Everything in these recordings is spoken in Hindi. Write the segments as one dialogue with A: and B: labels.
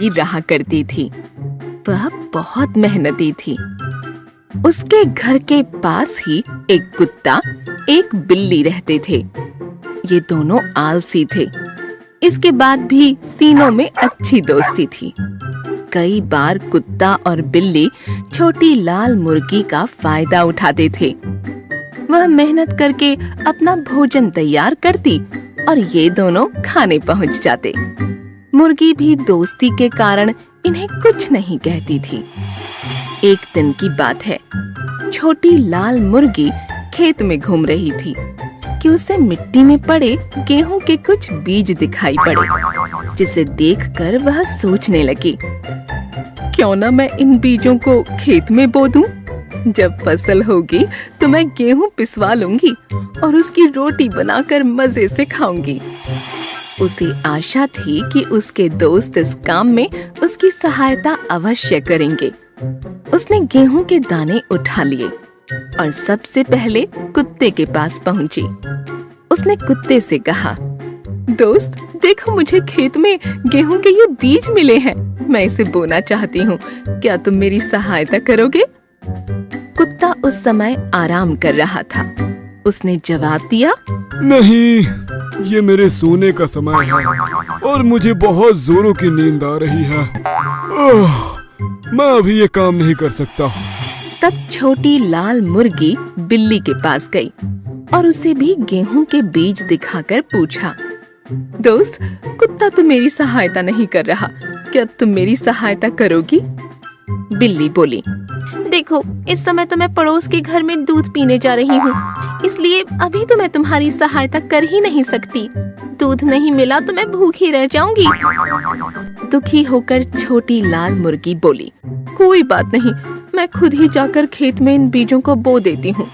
A: मुर्गी रहा करती थी। वह बहुत मेहनती थी। उसके घर के पास ही एक कुत्ता, एक बिल्ली रहते थे। ये दोनों आलसी थे। इसके बाद भी तीनों में अच्छी दोस्ती थी। कई बार कुत्ता और बिल्ली छोटी लाल मुर्गी का फायदा उठाते थे। वह मेहनत करके अपना भोजन तैयार करती और ये दोनों खाने पहुंच जाते। मुर्गी भी दोस्ती के कारण इन्हें कुछ नहीं कहती थी। एक दिन की बात है। छोटी लाल मुर्गी खेत में घूम रही थी कि उसे मिट्टी में पड़े गेहूं के कुछ बीज दिखाई पड़े, जिसे देखकर वह सोचने लगी, क्यों ना मैं इन बीजों को खेत में बो दूं? जब फसल होगी तो मैं गेहूं पिसवा लूंगी और उसकी रोटी बनाकर मजे से खाऊंगी। उसे आशा थी कि उसके दोस्त इस काम में उसकी सहायता अवश्य करेंगे। उसने गेहूं के दाने उठा लिए और सबसे पहले कुत्ते के पास पहुंची। उसने कुत्ते से कहा, दोस्त देखो, मुझे खेत में गेहूं के ये बीज मिले हैं। मैं इसे बोना चाहती हूँ। क्या तुम मेरी सहायता करोगे? कुत्ता उस समय आराम कर रहा था। उसने जवाब दिया,
B: नहीं, ये मेरे सोने का समय है और मुझे बहुत जोरों की नींद आ रही है। मैं अभी ये काम नहीं कर सकता।
A: तब छोटी लाल मुर्गी बिल्ली के पास गई और उसे भी गेहूं के बीज दिखाकर पूछा, दोस्त, कुत्ता तो मेरी सहायता नहीं कर रहा। क्या तुम मेरी सहायता करोगी? बिल्ली बोली, देखो, इस समय तो मैं पड़ोस के घर में दूध पीने जा रही हूँ, इसलिए अभी तो मैं तुम्हारी सहायता कर ही नहीं सकती। दूध नहीं मिला तो मैं भूखी रह जाऊंगी। दुखी होकर छोटी लाल मुर्गी बोली, कोई बात नहीं, मैं खुद ही जाकर खेत में इन बीजों को बो देती हूँ।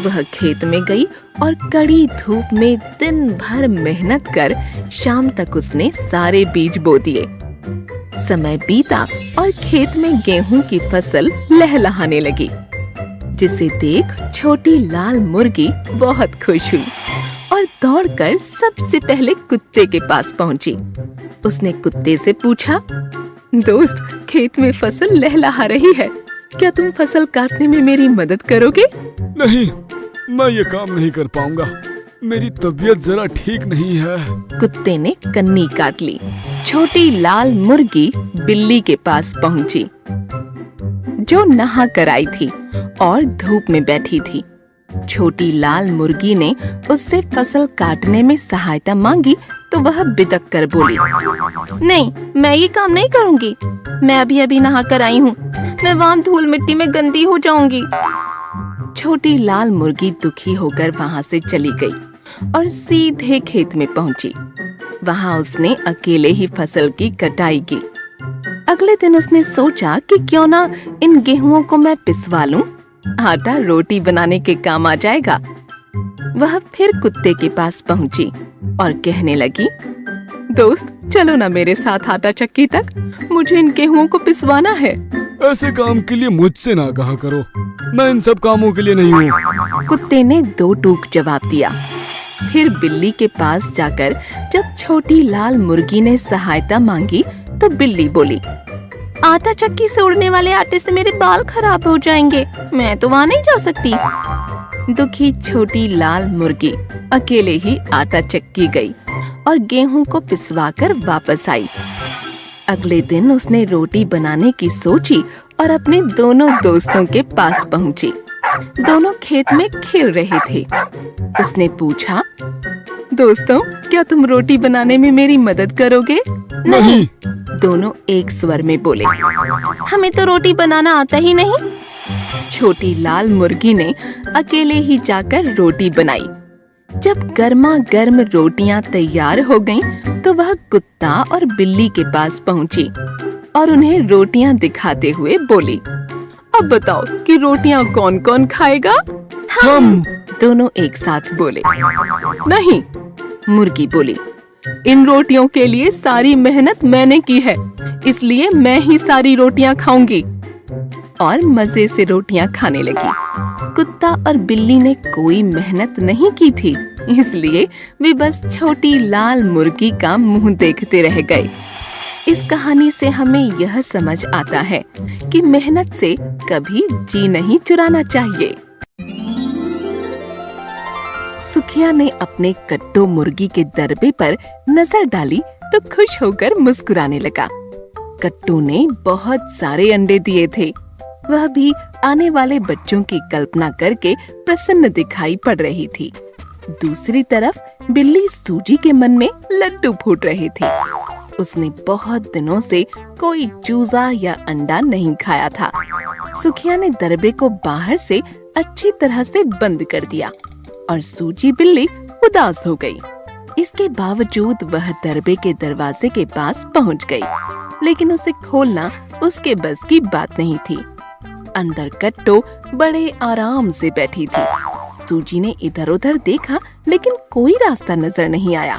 A: वह खेत में गई और कड़ी धूप में दिन भर मेहनत कर शाम तक उसने सारे बीज बो दिए। समय बीता और खेत में गेहूं की फसल लहलहाने लगी, जिसे देख छोटी लाल मुर्गी बहुत खुश हुई और दौड़कर सबसे पहले कुत्ते के पास पहुंची। उसने कुत्ते से पूछा, दोस्त, खेत में फसल लहलहा रही है, क्या तुम फसल काटने में मेरी मदद करोगे?
B: नहीं, मैं ये काम नहीं कर पाऊंगा। मेरी तबीयत जरा ठीक नहीं है।
A: कुत्ते ने कन्नी काट ली। छोटी लाल मुर्गी बिल्ली के पास पहुंची, जो नहा कर आई थी और धूप में बैठी थी। छोटी लाल मुर्गी ने उससे फसल काटने में सहायता मांगी तो वह बिदक कर बोली, नहीं, मैं ये काम नहीं करूंगी। मैं अभी अभी नहा कर आई हूँ। मैं वहाँ धूल मिट्टी में गंदी हो जाऊंगी। छोटी लाल मुर्गी दुखी होकर वहाँ से चली गई और सीधे खेत में पहुंची। वहाँ उसने अकेले ही फसल की कटाई की। अगले दिन उसने सोचा कि क्यों ना इन गेहूं को मैं पिसवा लूं, आटा रोटी बनाने के काम आ जाएगा। वह फिर कुत्ते के पास पहुंची और कहने लगी, दोस्त, चलो ना मेरे साथ आटा चक्की तक, मुझे इन गेहूं को पिसवाना है।
B: ऐसे काम के लिए मुझसे ना कहा करो, मैं इन सब कामों के लिए नहीं हूँ।
A: कुत्ते ने दो टूक जवाब दिया। फिर बिल्ली के पास जाकर जब छोटी लाल मुर्गी ने सहायता मांगी तो बिल्ली बोली, आटा चक्की से उड़ने वाले आटे से मेरे बाल खराब हो जाएंगे, मैं तो वहाँ नहीं जा सकती। दुखी छोटी लाल मुर्गी अकेले ही आटा चक्की गई और गेहूं को पिसवाकर वापस आई। अगले दिन उसने रोटी बनाने की सोची और अपने दोनों दोस्तों के पास पहुंची। दोनों खेत में खेल रहे थे। उसने पूछा, दोस्तों, क्या तुम रोटी बनाने में मेरी मदद करोगे?
B: नहीं।
A: दोनों एक स्वर में बोले, हमें तो रोटी बनाना आता ही नहीं। छोटी लाल मुर्गी ने अकेले ही जाकर रोटी बनाई। जब गर्मा गर्म रोटियां तैयार हो गईं, तो वह कुत्ता और बिल्ली के पास पहुंची और उन्हें रोटियां दिखाते हुए बोली, अब बताओ कि रोटियां कौन कौन खाएगा?
B: हम।
A: दोनों एक साथ बोले। नहीं, मुर्गी बोली, इन रोटियों के लिए सारी मेहनत मैंने की है, इसलिए मैं ही सारी रोटियां खाऊंगी। और मजे से रोटियां खाने लगी। कुत्ता और बिल्ली ने कोई मेहनत नहीं की थी, इसलिए वे बस छोटी लाल मुर्गी का मुंह देखते रह गए। इस कहानी से हमें यह समझ आता है कि मेहनत से कभी जी नहीं चुराना चाहिए। सुखिया ने अपने कट्टो मुर्गी के दरबे पर नजर डाली तो खुश होकर मुस्कुराने लगा। कट्टू ने बहुत सारे अंडे दिए थे। वह भी आने वाले बच्चों की कल्पना करके प्रसन्न दिखाई पड़ रही थी। दूसरी तरफ बिल्ली सूजी के मन में लड्डू फूट रहे थे। उसने बहुत दिनों से कोई चूजा या अंडा नहीं खाया था। सुखिया ने दरबे को बाहर से अच्छी तरह से बंद कर दिया और सूजी बिल्ली उदास हो गई। इसके बावजूद वह दरबे के दरवाजे के पास पहुंच गई, लेकिन उसे खोलना उसके बस की बात नहीं थी। अंदर कट्टो बड़े आराम से बैठी थी। सूजी ने इधर उधर देखा, लेकिन कोई रास्ता नजर नहीं आया।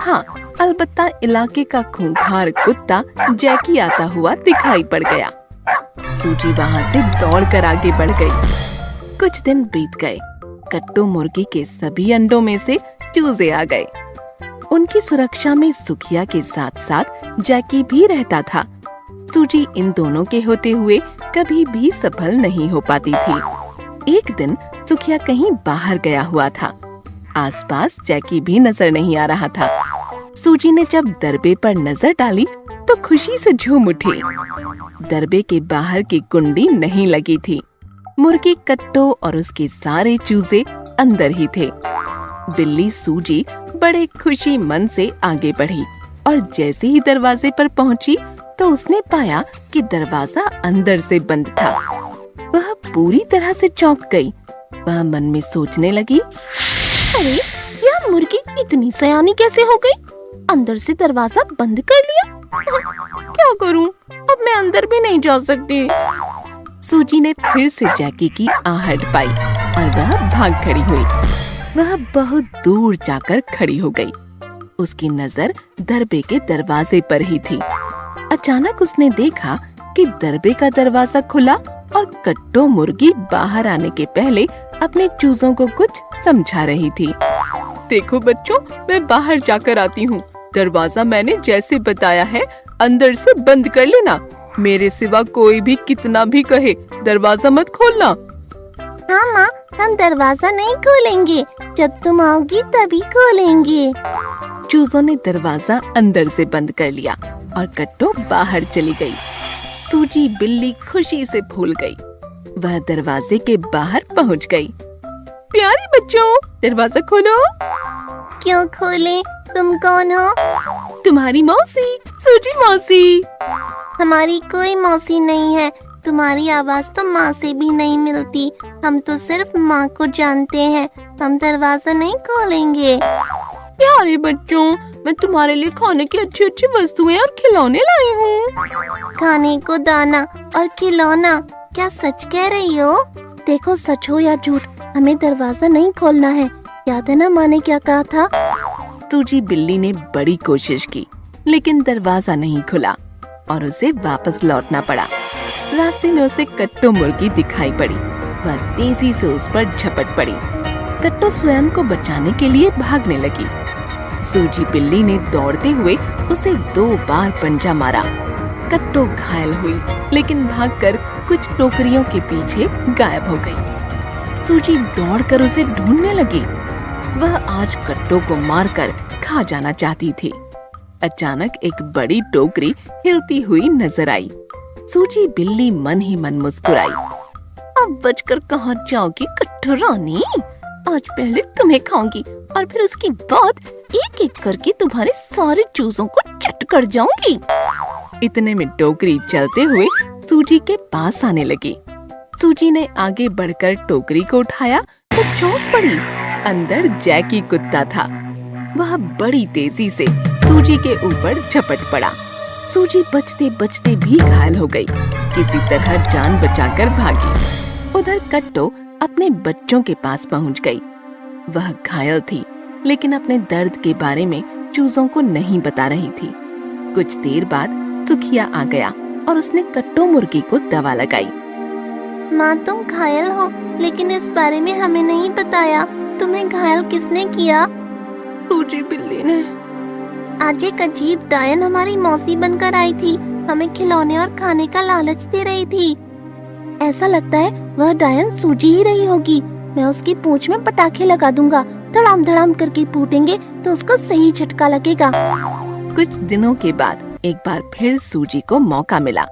A: हाँ, अलबत्ता इलाके का खूंखार कुत्ता जैकी आता हुआ दिखाई पड़ गया। सूजी वहाँ से दौड़कर आगे बढ़ गई। कुछ दिन बीत गए। कट्टू मुर्गी के सभी अंडों में से चूजे आ गए। उनकी सुरक्षा में सुखिया के साथ साथ जैकी भी रहता था। सूजी इन दोनों के होते हुए कभी भी सफल नहीं हो पाती थी। एक दिन सुखिया कहीं बाहर गया हुआ था। आसपास जैकी भी नजर नहीं आ रहा था। सूजी ने जब दरबे पर नजर डाली तो खुशी से झूम उठी। दरबे के बाहर की कुंडी नहीं लगी थी। मुर्गी कट्टो और उसके सारे चूजे अंदर ही थे। बिल्ली सूजी बड़े खुशी मन से आगे बढ़ी और जैसे ही दरवाजे पर पहुंची तो उसने पाया कि दरवाजा अंदर से बंद था। वह पूरी तरह से चौंक गई। वह मन में सोचने लगी, अरे यह मुर्गी इतनी सयानी कैसे हो गई? अंदर से दरवाजा बंद कर लिया। क्या करूं? अब मैं अंदर भी नहीं जा सकती। सूजी ने फिर से जैकी की आहट पाई और वह भाग खड़ी हुई। वह बहुत दूर जाकर खड़ी हो गई। उसकी नजर दरबे के दरवाजे पर ही थी। अचानक उसने देखा कि दरबे का दरवाजा खुला और कट्टो मुर्गी बाहर आने के पहले अपने चूजों को कुछ समझा रही थी। देखो बच्चों, मैं बाहर जाकर आती हूँ। दरवाजा मैंने जैसे बताया है अंदर से बंद कर लेना। मेरे सिवा कोई भी कितना भी कहे, दरवाजा मत खोलना।
C: हाँ माँ, हम दरवाजा नहीं खोलेंगे। जब तुम आओगी तभी खोलेंगे।
A: चूजों ने दरवाजा अंदर से बंद कर लिया और कट्टो बाहर चली गई। सूजी बिल्ली खुशी से फूल गई। वह दरवाजे के बाहर पहुंच गई। प्यारे बच्चों, दरवाजा खोलो।
C: क्यों खोले? तुम कौन हो?
A: तुम्हारी मौसी, सूजी मौसी।
C: हमारी कोई मौसी नहीं है। तुम्हारी आवाज तो माँ से भी नहीं मिलती। हम तो सिर्फ माँ को जानते हैं। हम दरवाजा नहीं खोलेंगे।
A: प्यारे बच्चों, मैं तुम्हारे लिए खाने की अच्छी अच्छी वस्तुएं और खिलौने लाई हूँ।
C: खाने को दाना और खिलौना? क्या सच कह रही हो? देखो, सच हो या झूठ, हमें दरवाजा नहीं खोलना है। याद है ना माँ ने क्या कहा था?
A: सूजी बिल्ली ने बड़ी कोशिश की, लेकिन दरवाजा नहीं खुला और उसे वापस लौटना पड़ा। रास्ते में उसे कट्टो मुर्गी दिखाई पड़ी। वह तेजी से उस पर झपट पड़ी। कट्टो स्वयं को बचाने के लिए भागने लगी। सूजी बिल्ली ने दौड़ते हुए उसे 2 बार पंजा मारा। कट्टो घायल हुई, लेकिन भागकर कुछ टोकरियों के पीछे गायब हो गई। सूजी दौड़कर उसे ढूंढने लगी। वह आज कट्टो को मारकर खा जाना चाहती थी। अचानक एक बड़ी टोकरी हिलती हुई नजर आई। सूजी बिल्ली मन ही मन मुस्कुराई। अब बचकर कहाँ जाओगी कट्टो रानी? आज पहले तुम्हें खाऊंगी और फिर उसके बाद एक एक करके तुम्हारे सारे चूजों को चट कर जाऊंगी। इतने में टोकरी चलते हुए सूजी के पास आने लगी। सूजी ने आगे बढ़कर टोकरी को उठाया तो चौंक पड़ी। अंदर जैकी कुत्ता था। वह बड़ी तेजी से सूजी के ऊपर झपट पड़ा। सूजी बचते बचते भी घायल हो गई। किसी तरह जान बचाकर भागी। उधर कट्टो अपने बच्चों के पास पहुंच गई। वह घायल थी, लेकिन अपने दर्द के बारे में चूजों को नहीं बता रही थी। कुछ देर बाद सुखिया आ गया और उसने कट्टो मुर्गी को दवा लगाई।
C: माँ, तुम घायल हो, लेकिन इस बारे में हमें नहीं बताया। तुम्हें घायल किसने किया?
A: सूजी बिल्ली ने।
C: आज एक अजीब डायन हमारी मौसी बनकर आई थी। हमें खिलौने और खाने का लालच दे रही थी। ऐसा लगता है वह डायन सूजी ही रही होगी। मैं उसकी पूंछ में पटाखे लगा दूंगा, धड़ाम धड़ाम करके फूटेंगे तो उसको सही झटका लगेगा।
A: कुछ दिनों के बाद एक बार फिर सूजी को मौका मिला।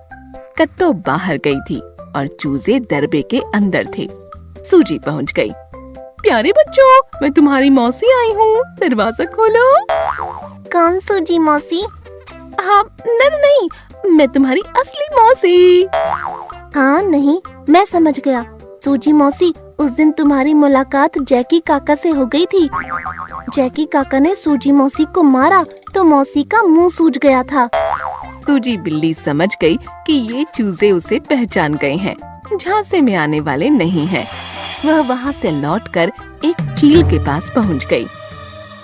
A: कट्टो बाहर गई थी और चूजे दरबे के अंदर थे। सूजी पहुंच गई। प्यारे बच्चों, मैं तुम्हारी मौसी आई हूँ, दरवाजा खोलो।
C: कौन सूजी मौसी?
A: हाँ, नहीं, मैं तुम्हारी असली मौसी।
C: हाँ नहीं, मैं समझ गया। सूजी मौसी, उस दिन तुम्हारी मुलाकात जैकी काका से हो गई थी। जैकी काका ने सूजी मौसी को मारा तो मौसी का मुंह सूज गया था।
A: सूजी बिल्ली समझ गई कि ये चूजे उसे पहचान गए हैं, झांसे में आने वाले नहीं हैं। वह वहाँ से लौटकर एक चील के पास पहुँच गई।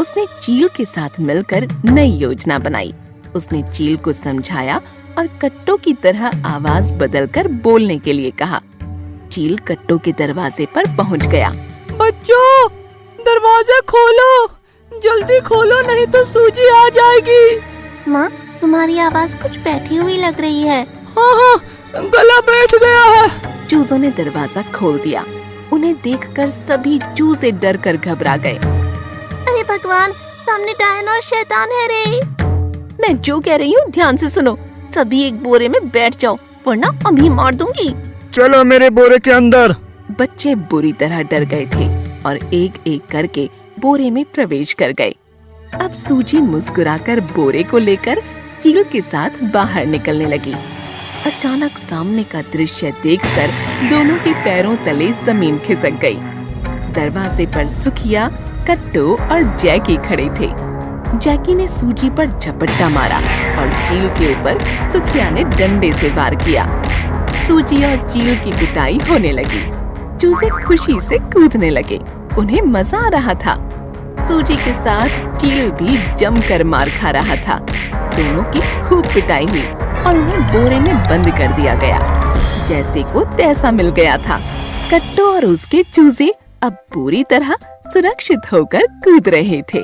A: उसने चील के साथ मिलकर नई योजना बनाई। उसने चील को समझाया और कट्टो की तरह आवाज बदलकर बोलने के लिए कहा। चील कट्टो के दरवाजे पर पहुँच गया।
D: बच्चों, दरवाजा खोलो, जल्दी खोलो नहीं तो सूजी आ जाएगी।
C: माँ, तुम्हारी आवाज कुछ बैठी हुई लग रही है।
D: हाँ, गला बैठ गया है।
A: चूजों ने दरवाजा खोल दिया। उन्हें देखकर सभी चूजे डर कर घबरा गए।
C: अरे भगवान, सामने डायन और शैतान है रे।
A: मैं जो कह रही हूँ ध्यान से सुनो। सभी एक बोरे में बैठ जाओ, वरना अभी मार दूंगी।
B: चलो मेरे बोरे के अंदर।
A: बच्चे बुरी तरह डर गए थे और एक एक करके बोरे में प्रवेश कर गए। अब सूजी मुस्कुराकर बोरे को लेकर चील के साथ बाहर निकलने लगी। अचानक सामने का दृश्य देखकर दोनों के पैरों तले जमीन खिसक गई। दरवाजे पर सुखिया, कट्टो और जैकी खड़े थे। जैकी ने सूजी पर झपट्टा मारा और चील के ऊपर सुखिया ने डंडे से वार किया। सूजी और चील की पिटाई होने लगी। चूजे खुशी से कूदने लगे। उन्हें मजा आ रहा था। सूजी के साथ चील भी जमकर मार खा रहा था। दोनों की खूब पिटाई हुई और उन्हें बोरे में बंद कर दिया गया। जैसे को तैसा मिल गया था। कट्टो और उसके चूजे अब पूरी तरह सुरक्षित होकर कूद रहे थे।